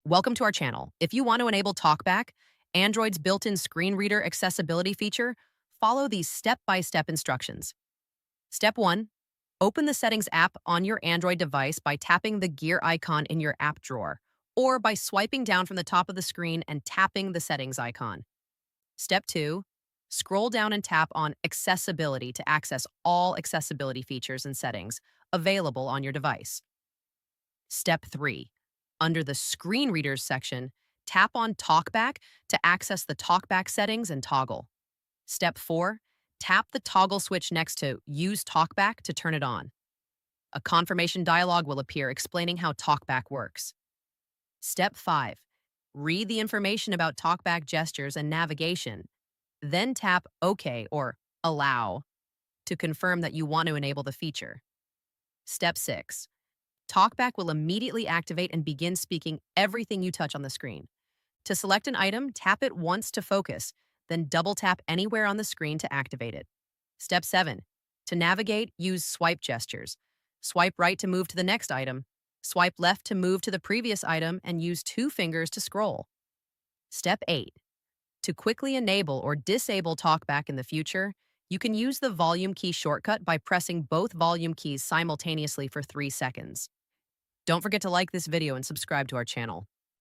Welcome to our channel. If you want to enable TalkBack, Android's built-in screen reader accessibility feature, follow these step-by-step instructions. Step 1. Open the Settings app on your Android device by tapping the gear icon in your app drawer, or by swiping down from the top of the screen and tapping the Settings icon. Step 2. Scroll down and tap on Accessibility to access all accessibility features and settings available on your device. Step 3. Under the Screen Readers section, tap on TalkBack to access the TalkBack settings and toggle. Step 4. Tap the toggle switch next to Use TalkBack to turn it on. A confirmation dialog will appear explaining how TalkBack works. Step 5. Read the information about TalkBack gestures and navigation. Then tap OK or Allow to confirm that you want to enable the feature. Step 6. TalkBack will immediately activate and begin speaking everything you touch on the screen. To select an item, tap it once to focus, then double tap anywhere on the screen to activate it. Step 7. To navigate, use swipe gestures. Swipe right to move to the next item. Swipe left to move to the previous item and use 2 fingers to scroll. Step 8. To quickly enable or disable TalkBack in the future, you can use the volume key shortcut by pressing both volume keys simultaneously for 3 seconds. Don't forget to like this video and subscribe to our channel.